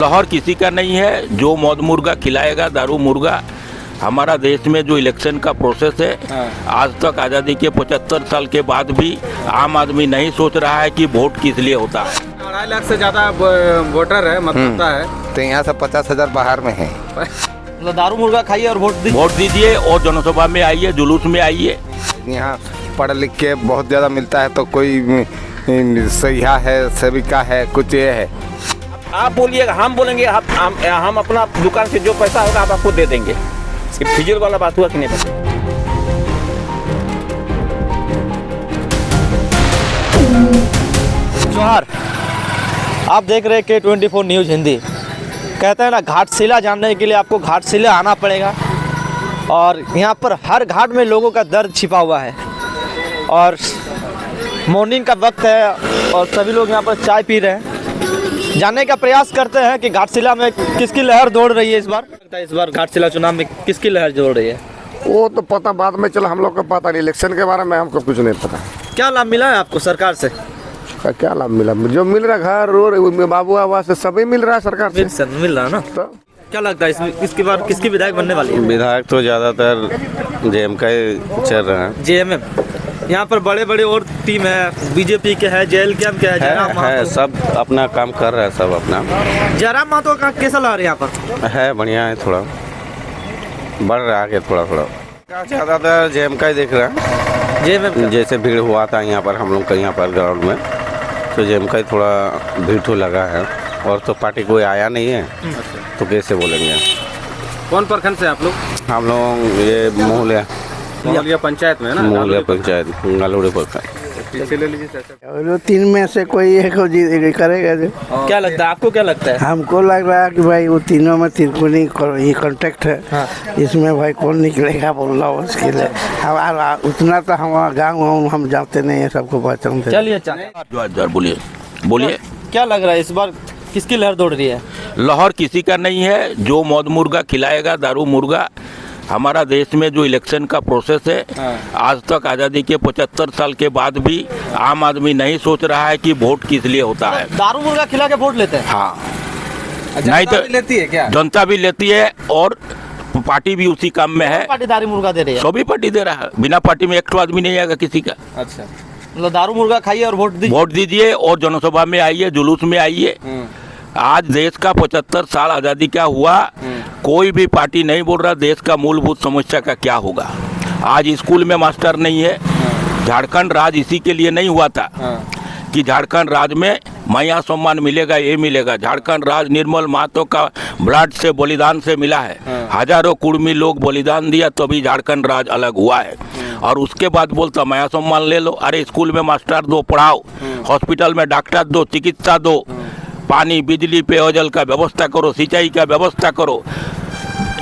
लाहौर किसी का नहीं है। जो मौत मुर्गा खिलाएगा, दारू मुर्गा। हमारा देश में जो इलेक्शन का प्रोसेस है, आज तक आज़ादी के 75 साल के बाद भी आम आदमी नहीं सोच रहा है कि वोट किस लिए होता है। 2.5 लाख से ज़्यादा वोटर है, मतदाता है, तो यहाँ से 50,000 बाहर में है। दारू मुर्गा खाइए और वोट दीजिए और जनसभा में आइए, जुलूस में आइए। यहाँ पढ़ लिख के बहुत ज़्यादा मिलता है, तो कोई सहिया है, सेविका है, कुछ ये है। आप बोलिएगा, हम बोलेंगे, हम अपना दुकान से जो पैसा होगा आप आपको दे देंगे। फिजूल वाला बात हुआ कि नहीं बता। जोहार, आप देख रहे हैं K24 न्यूज़ हिंदी। कहते हैं ना, घाटशिला जानने के लिए आपको घाटशिला आना पड़ेगा। और यहाँ पर हर घाट में लोगों का दर्द छिपा हुआ है। और मॉर्निंग का वक्त है और सभी लोग यहाँ पर चाय पी रहे हैं। जानने का प्रयास करते हैं कि घाटशिला में किसकी लहर दौड़ रही है इस बार घाटशिला चुनाव में किसकी लहर दौड़ रही है। वो तो पता बाद में चला, हम लोग को पता नहीं। इलेक्शन के बारे में हमको कुछ नहीं पता। क्या लाभ मिला है आपको सरकार से? क्या लाभ मिला? जो मिल रहा घर रोड बाबू आवास से सभी मिल रहा है सरकार से। मिल रहा है ना। तो क्या लगता है इसकी बार किसकी विधायक बनने वाली है? विधायक तो ज़्यादातर जेएम का ही चल रहा है। जेएमएम। यहाँ पर बड़े बड़े और टीम है, बीजेपी के है, जेएलके के है, सब अपना काम कर रहा है, सब अपना। जयराम महतो का कैसा लग रहा है यहाँ पर? है बढ़िया है, थोड़ा बढ़ रहा है थोड़ा ज़्यादातर जेएम का ही देख रहा है। जेएमएम जैसे भीड़ हुआ था यहाँ पर हम लोग का, यहाँ पर ग्राउंड में, तो जेएम का ही थोड़ा भीड़ तो लगा है। और तो पार्टी कोई आया नहीं है, तो कैसे बोलेंगे। कौन प्रखंड से आप लोग? हम लोग ये मोहलिया पंचायत में ना, मोहलिया पंचायत गालूड़ी प्रखंड। जो तीन में से कोई एक करेगा जो। क्या लगता है आपको? क्या लगता है? हमको लग रहा है कि भाई वो तीनों में तिरकुनी ये कॉन्टेक्ट है। हाँ। इसमें भाई कौन निकलेगा बोल रहा उसके लिए। उतना तो हम गाँव हम जानते नहीं है, सबको पहचानते। चलिए बोलिए क्या लग रहा है इस बार किसकी लहर दौड़ रही है? लाहौर किसी का नहीं है। जो मौत मुर्गा खिलाएगा, दारू मुर्गा। हमारा देश में जो इलेक्शन का प्रोसेस है, आज तक आज़ादी के 75 साल के बाद भी आम आदमी नहीं सोच रहा है कि वोट किस लिए होता है। दारू मुर्गा खिला के वोट लेते हैं? हाँ, नहीं तो लेती है क्या? जनता भी लेती है और पार्टी भी उसी काम में है। पार्टी दारू मुर्गा दे रही है? सभी पार्टी दे रहा है। बिना पार्टी में एक आदमी नहीं आएगा किसी का। अच्छा, मतलब दारू मुर्गा खाइए और वोट दीजिए और जनसभा में आइए, जुलूस में आइए। आज देश का 75 साल आज़ादी क्या हुआ, कोई भी पार्टी नहीं बोल रहा देश का मूलभूत समस्या का क्या होगा। आज स्कूल में मास्टर नहीं है। झारखंड राज इसी के लिए नहीं हुआ था कि झारखंड राज में माया सम्मान मिलेगा, ये मिलेगा। झारखंड राज निर्मल महतो का ब्लड से, बलिदान से मिला है। हजारों कुर्मी लोग बलिदान दिया तभी झारखंड राज अलग हुआ है। और उसके बाद बोलता माया सम्मान ले लो। अरे स्कूल में मास्टर दो, पढ़ाओ। हॉस्पिटल में डॉक्टर दो, चिकित्सा दो। पानी, बिजली, पेयजल का व्यवस्था करो, सिंचाई का व्यवस्था करो।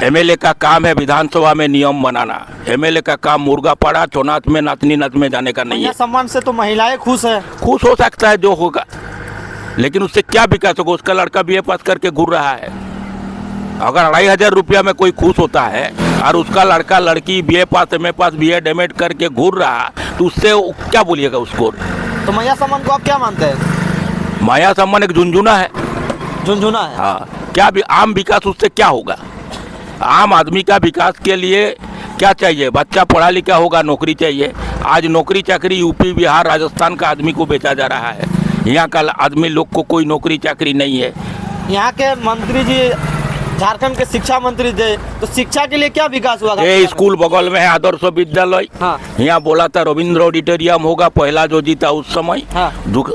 एमएलए का काम है विधानसभा में नियम बनाना। एमएलए का काम मुर्गा पाड़ा, चौनाच में नाचनी नाच में जाने का नहीं है। सम्मान से तो महिलाएं खुश है। खुश हो सकता है जो होगा, लेकिन उससे क्या विकास होगा? उसका लड़का BA पास करके घूर रहा है। अगर 2,500 रुपया में कोई खुश होता है और उसका लड़का लड़की BA पास, MA पास, BEd MAd करके घूर रहा, तो उससे क्या बोलिएगा उसको? तो माया सम्मान को आप क्या मानते हैं? माया सम्मान एक झुनझुना है। झुनझुना है? हाँ, क्या भी आम विकास उससे क्या होगा? आम आदमी का विकास के लिए क्या चाहिए? बच्चा पढ़ा लिखा होगा, नौकरी चाहिए। आज नौकरी चाकरी यूपी, बिहार, राजस्थान का आदमी को बेचा जा रहा है। यहाँ का आदमी लोग को कोई नौकरी चाकरी नहीं है। यहाँ के मंत्री जी झारखंड के शिक्षा मंत्री थे, तो शिक्षा के लिए क्या विकास हुआ? ये स्कूल बगल में है, आदर्श विद्यालय। हाँ। यहाँ बोला था रविंद्र ऑडिटोरियम होगा, पहला जो जीता उस समय। हाँ।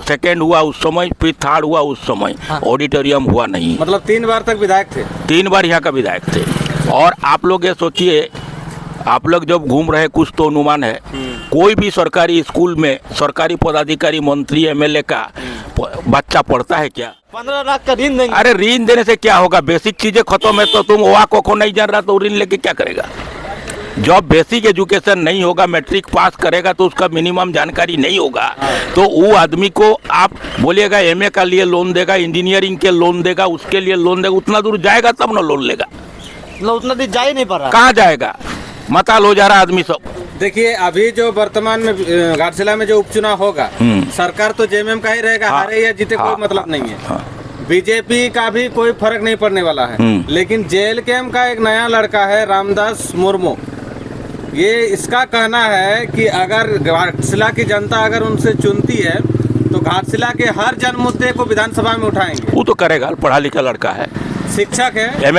सेकेंड हुआ उस समय, फिर थर्ड हुआ उस समय। हाँ। ऑडिटोरियम हुआ नहीं। मतलब 3 बार तक विधायक थे? 3 बार यहाँ का विधायक थे। और आप लोग ये सोचिए, आप लोग जब घूम रहे, कुछ तो अनुमान है, कोई भी सरकारी स्कूल में सरकारी पदाधिकारी, मंत्री, एमएलए का बच्चा पढ़ता है क्या? 15 लाख का ऋण देंगे। अरे ऋण देने से क्या होगा? बेसिक चीजें खत्म है। तो तुम ओआ को नहीं जान रहा तो ऋण लेके क्या करेगा? जब बेसिक एजुकेशन नहीं होगा, मैट्रिक पास करेगा तो उसका मिनिमम जानकारी नहीं होगा, तो वो आदमी को आप बोलिएगा MA का लिए लोन देगा, इंजीनियरिंग के लोन देगा, उसके लिए लोन देगा। उतना दूर जाएगा तब ना लोन लेगा। उतना दूर जा ही नहीं पा रहा। कहाँ जाएगा? मताल हो जा रहा आदमी सब। देखिए, अभी जो वर्तमान में घाटशिला में जो उपचुनाव होगा, सरकार तो जेएमएम का ही रहेगा। हारे या जीते कोई मतलब नहीं है। बीजेपी का भी कोई फर्क नहीं पड़ने वाला है, लेकिन JLKM का एक नया लड़का है रामदास मुर्मू, ये इसका कहना है कि अगर घाटशिला की जनता अगर उनसे चुनती है तो घाटशिला के हर जन मुद्दे को विधानसभा में उठाएंगे। वो तो करेगा, पढ़ा लिखा लड़का है, शिक्षक है,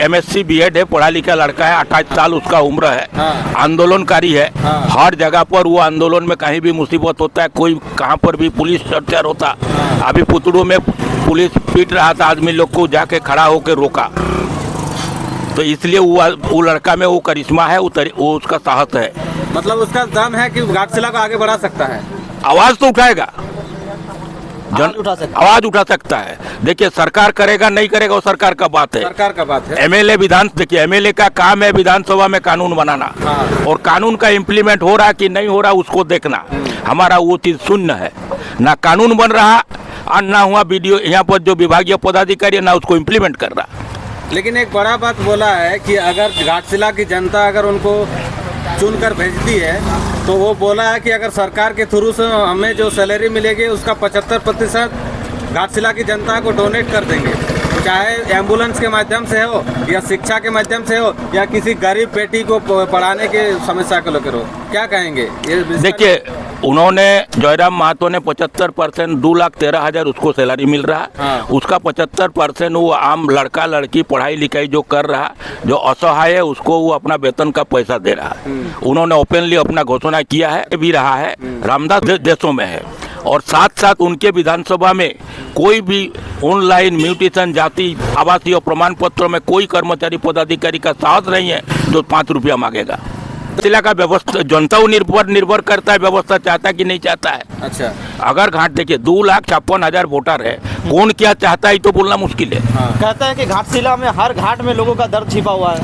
MSc BEd है, पढ़ा लिखा लड़का है, 28 साल उसका उम्र है, हाँ। आंदोलनकारी है, हाँ। हर जगह पर वो आंदोलन में कहीं भी मुसीबत होता है, कोई कहाँ पर भी पुलिस टर्चर होता, अभी पुतड़ू में पुलिस पीट रहा था आदमी लोग को, जाके खड़ा होकर रोका, तो इसलिए वो लड़का में वो करिश्मा है, वो उसका साहस है, मतलब उसका दम है कि घाटशिला को आगे बढ़ा सकता है, आवाज तो उठाएगा, आवाज उठा सकता है। देखिए सरकार करेगा नहीं करेगा वो सरकार का बात है, सरकार का बात है। देखिए MLA का काम है विधानसभा में कानून बनाना, हाँ। और कानून का इम्प्लीमेंट हो रहा कि नहीं हो रहा उसको देखना, हमारा वो चीज शून्य है, ना कानून बन रहा और ना हुआ वीडियो यहाँ पर जो विभागीय पदाधिकारी है ना उसको इम्प्लीमेंट कर रहा। लेकिन एक बड़ा बात बोला है कि अगर घाटशिला की जनता अगर उनको चुनकर भेजती है तो वो बोला है कि अगर सरकार के थ्रू से हमें जो सैलरी मिलेगी उसका 75% घाटशिला की जनता को डोनेट कर देंगे, चाहे एम्बुलेंस के माध्यम से हो या शिक्षा के माध्यम से हो या किसी गरीब बेटी को पढ़ाने के समस्या को लेकर हो। क्या कहेंगे? ये देखिए उन्होंने जयराम महतो ने 75% 2,13,000 उसको सैलरी मिल रहा है, हाँ। उसका 75% वो आम लड़का लड़की पढ़ाई लिखाई जो कर रहा, जो असहाय है उसको वो अपना वेतन का पैसा दे रहा है। उन्होंने ओपनली अपना घोषणा किया है, भी रहा है, रामदास देशों में है, और साथ साथ उनके विधानसभा में कोई भी ऑनलाइन म्यूटेशन जाति आवासीय प्रमाण पत्र में कोई कर्मचारी पदाधिकारी का साहस नहीं है जो 5 रुपया मांगेगा। जिला का व्यवस्था जनता निर्भर करता है, व्यवस्था चाहता है कि नहीं चाहता है। अच्छा, अगर घाट देखिए 2,56,000 वोटर है, कौन क्या चाहता है तो बोलना मुश्किल है। कहते हैं कि घाटशिला में हर घाट में लोगों का दर्द छिपा हुआ है।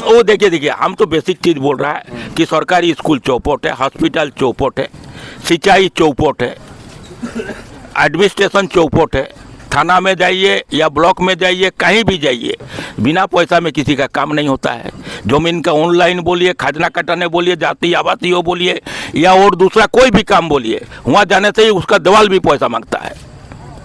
वो देखिए हम तो बेसिक चीज बोल रहा है कि सरकारी स्कूल चौपट है, हॉस्पिटल चौपट है, सिंचाई चौपट है, एडमिनिस्ट्रेशन चौपट है, थाना में जाइए या ब्लॉक में जाइए, कहीं भी जाइए, बिना पैसा में किसी का काम नहीं होता है। जमीन का ऑनलाइन बोलिए, खाजना कटाने बोलिए, जाति आवासीय बोलिए या और दूसरा कोई भी काम बोलिए, वहाँ जाने से ही उसका दवाल भी पैसा मांगता है।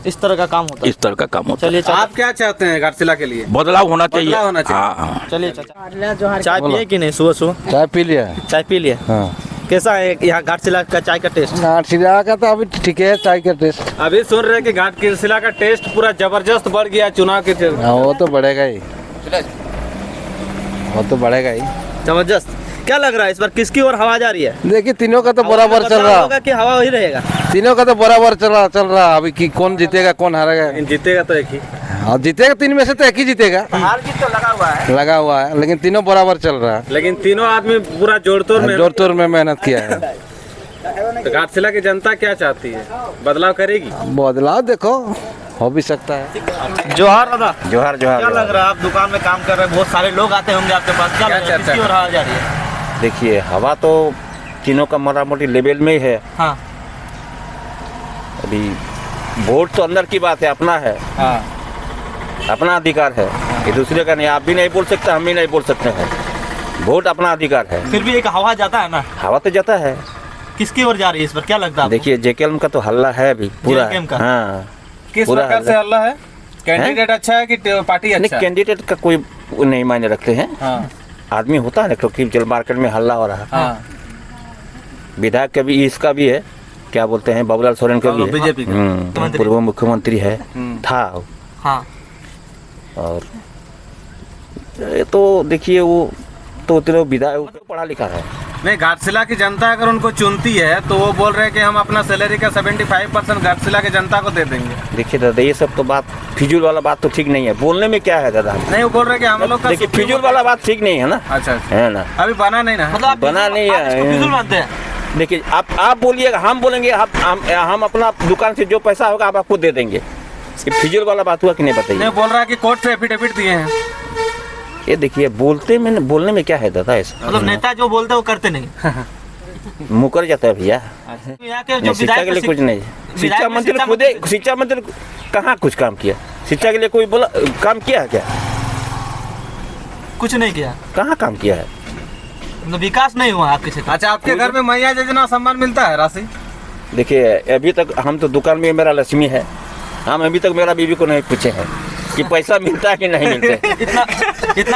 इस तरह का काम होता है, इस तरह का काम होता है। चलिए आप क्या चाहते हैं घाटशिला के लिए? बदलाव होना चाहिए। बदलाव होना चाहिए। हाँ। चलिए चाचा, चाय पिए कि नहीं? सुबह चाय पी लिया। चाय पी लिया। हाँ। कैसा है यहाँ घाटशिला का चाय का टेस्ट? घाटशिला का तो अभी ठीक है चाय का टेस्ट। अभी सुन रहे हैं कि घाटशिला का टेस्ट पूरा जबरदस्त बढ़ गया चुनाव के। वो तो बढ़ेगा ही, वो तो बढ़ेगा ही। जबरदस्त। क्या लग रहा है इस बार किसकी ओर हवा जा रही है? देखिए तीनों का तो बराबर चल रहा होगा कि हवा वही रहेगा? तीनों का तो बराबर चल रहा अभी कि कौन जीतेगा कौन हारेगा। जीतेगा तो एक ही, और जीतेगा 3 में से तो एक ही जीतेगा। हार जीत तो लगा हुआ है, लेकिन तीनों बराबर चल रहा है। लेकिन तीनों आदमी पूरा जोड़ तोड़ में मेहनत किया है। तो घाटशिला की जनता क्या चाहती है? बदलाव करेगी? बदलाव देखो हो भी सकता है। जोहार दादा। जोहार जोहार। क्या लग रहा है, आप दुकान में काम कर रहे हैं, बहुत सारे लोग आते होंगे आपके पास, क्या लग रहा है किसकी ओर हवा जा रही है? देखिए हवा तो तीनों का मोटा मोटी लेवल में ही है। हाँ। अभी वोट तो अंदर की बात है, अपना है। हाँ। अपना अधिकार है, ये दूसरे का नहीं। आप भी नहीं बोल सकते, हम भी नहीं बोल सकते हैं, वोट अपना अधिकार है। फिर भी एक हवा जाता है ना? हवा तो जाता है। किसकी ओर जा रही है इस बार, क्या लगता है? देखिए JKM का तो हल्ला है अभी पूरा। JKM का? हाँ। किस प्रकार से हल्ला है? कैंडिडेट अच्छा है कि पार्टी अच्छा? कैंडिडेट का कोई नहीं मायने रखते हैं। हाँ। आदमी होता है ना, क्योंकि जल मार्केट में हल्ला हो रहा है। हाँ। विधायक का भी इसका भी है, क्या बोलते हैं, बाबूलाल सोरेन का भी है, बीजेपी का पूर्व मुख्यमंत्री है था। हाँ। और ये तो देखिए वो तो तीनों विधायक पढ़ा लिखा है। नहीं, घाटशिला की जनता अगर उनको चुनती है तो वो बोल रहे हैं कि हम अपना सैलरी का 75% घाटशिला की जनता को दे देंगे। देखिए दादा ये सब तो बात फिजूल वाला बात तो ठीक नहीं है, बोलने में क्या है दादा? नहीं, वो बोल रहे हैं कि हम लोग का देखिए फिजूल वाला बात ठीक नहीं है ना। अच्छा है ना, अभी बना नहीं ना, मतलब बना नहीं है। फिजूल मानते हैं? देखिए आप बोलिएगा, हम बोलेंगे, हम अपना दुकान से जो पैसा होगा आप आपको दे देंगे। फिजूल वाला बात हुआ कि नहीं बताइए? नहीं, बोल रहा है कि कोर्ट से एफिडेविट दिए हैं। ये देखिए बोलने में क्या है दादा? ऐसा मतलब नेता जो बोलते हैं वो करते नहीं। मुकर जाता है भैया। यहाँ के जो शिक्षा के लिए कुछ नहीं। शिक्षा मंत्री खुद, शिक्षा मंत्री कहाँ कुछ काम किया? शिक्षा के लिए कोई बोला काम किया है क्या? कुछ नहीं किया। कहाँ काम किया है? मतलब विकास नहीं हुआ आपके क्षेत्र। अच्छा, आपके घर में मैया योजना सम्मान मिलता है राशि? देखिए अभी तक हम तो दुकान में मेरा लक्ष्मी है, हम अभी तक मेरा बीवी को नहीं पूछे हैं कि पैसा मिलता है कि नहीं मिलता है।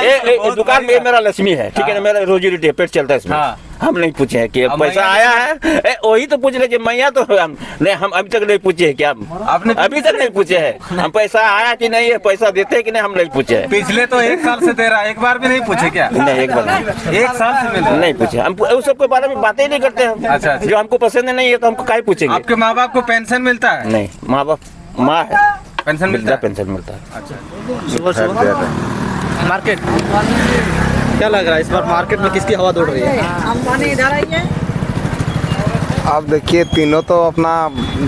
ये दुकान में मेरा लक्ष्मी है, ठीक है ना, मेरा रोजी रोटी पेट चलता है इसमें। हम नहीं पूछे हैं कि पैसा आया है, वही तो पूछ लीजिए। मैया तो हम अभी तक नहीं पूछे है क्या, आपने अभी तक नहीं पूछे है हम पैसा आया कि नहीं है, पैसा देते हैं कि नहीं, हम नहीं पूछे है। पिछले तो 1 साल से दे रहा है, एक बार भी नहीं पूछे क्या? नहीं, एक बार नहीं, 1 साल से मिल नहीं पूछे। हम उस सब के बारे में बातें ही नहीं करते हम। अच्छा। जो हमको पसंद नहीं है तो हमको काहे पूछेंगे। आपके माँ बाप को पेंशन मिलता है? नहीं, माँ है, पेंशन मिलता है? पेंशन मिलता है। मार्केट क्या लग रहा है इस बार मार्केट में किसकी हवा दौड़ रही है? अब देखिए तीनों तो अपना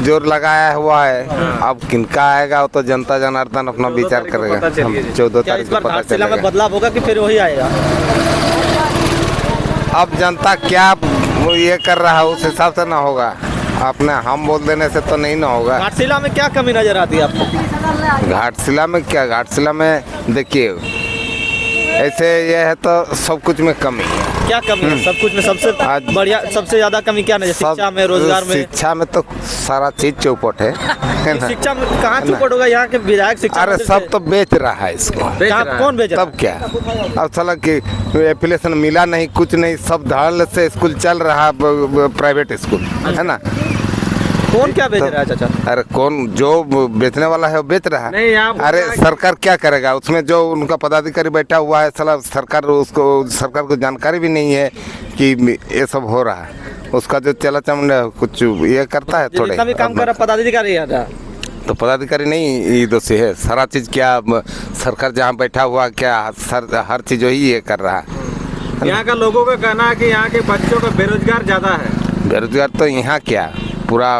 जोर लगाया हुआ है, अब किनका आएगा वो तो जनता जनार्दन अपना विचार करेगा। 14 क्या इस तारीख बार को पता घाटशिला में चलेगा। बदलाव होगा कि फिर वही आएगा? अब जनता क्या वो ये कर रहा है उस हिसाब से ना होगा, अपने हम बोल देने से तो नहीं ना होगा। घाटशिला में क्या कमी नजर आती है आपको? घाटशिला में क्या, घाटशिला में देखिए ऐसे ये है तो सब कुछ में कमी है। क्या कमी है? सब कुछ में सबसे आज- बढ़िया, सबसे ज्यादा कमी क्या नहीं? शिक्षा में, रोजगार में? शिक्षा में तो सारा चीज चौपट है ना? शिक्षा में कहाँ चौपट होगा? यहाँ के विधायक शिक्षा अरे मंत्री सब थे। तो बेच रहा है इसको, कहाँ, कौन बेच रहा तब क्या। अब साला कि एप्लीकेशन मिला नहीं, कुछ नहीं, सब धड़ से स्कूल चल रहा है, प्राइवेट स्कूल है ना। कौन क्या बेच रहा है चाचा? अरे कौन जो बेचने वाला है वो बेच रहा नहीं, है। यहाँ अरे सरकार क्या करेगा उसमें? जो उनका पदाधिकारी बैठा हुआ है साला, सरकार को जानकारी भी नहीं है कि ये सब हो रहा है। उसका जो चला चमड़ा कुछ ये करता है थोड़े, जितना भी काम कर रहा पदाधिकारी है ना। तो पदाधिकारी नहीं ये दोषी है। सारा चीज क्या सरकार जहाँ बैठा हुआ क्या हर चीज वही ये कर रहा है। यहाँ का लोगों का कहना है कि यहाँ के बच्चों का बेरोजगार ज्यादा है। बेरोजगार तो यहाँ क्या पूरा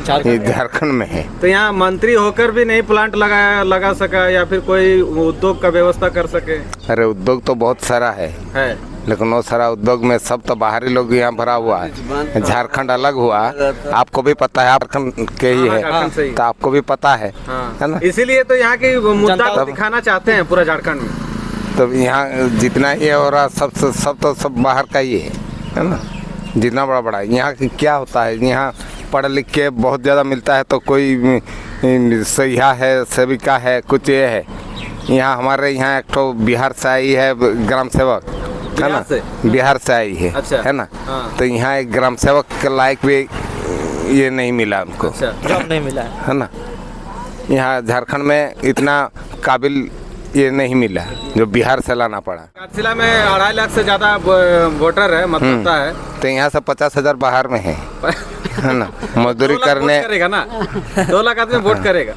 झारखंड में है। तो यहाँ मंत्री होकर भी नहीं प्लांट लगा सका या फिर कोई उद्योग का व्यवस्था कर सके? अरे उद्योग तो बहुत सारा है, लेकिन वो सारा उद्योग में सब तो बाहरी लोग यहाँ भरा हुआ है। झारखंड अलग हुआ, आपको भी पता है, झारखंड के ही झारखंड से ही। है तो आपको भी पता है ना। इसीलिए तो यहाँ की मुद्दा जनता- को दिखाना चाहते हैं पूरा झारखंड में। तो यहाँ जितना ये हो रहा सब बाहर का ही है ना। जितना बड़ा यहाँ की क्या होता है, यहाँ पढ़ लिख के बहुत ज़्यादा मिलता है तो कोई सहिया है, सेविका है, कुछ ये है। यहाँ हमारे यहाँ एक तो बिहार से आई है ग्राम सेवक, है ना, बिहार से आई है, अच्छा। है ना। हाँ। तो यहाँ एक ग्राम सेवक के लायक भी ये नहीं मिला उनको, जॉब नहीं मिला है ना। यहाँ झारखंड में इतना काबिल ये नहीं मिला जो बिहार से लाना पड़ा। घाटशिला में 2.5 लाख से ज्यादा वोटर है, मतदाता है। तो यहाँ से 50,000 बाहर में है ना। मजदूरी 2 लाख करने वोट करेगा ना, 2 लाख आदमी वोट करेगा।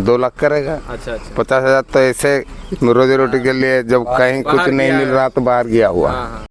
2 लाख करेगा। अच्छा। 50,000 तो ऐसे रोजी रोटी के लिए जब कहीं बाहर कुछ नहीं गया मिल है। रहा तो बाहर गया हुआ। हाँ।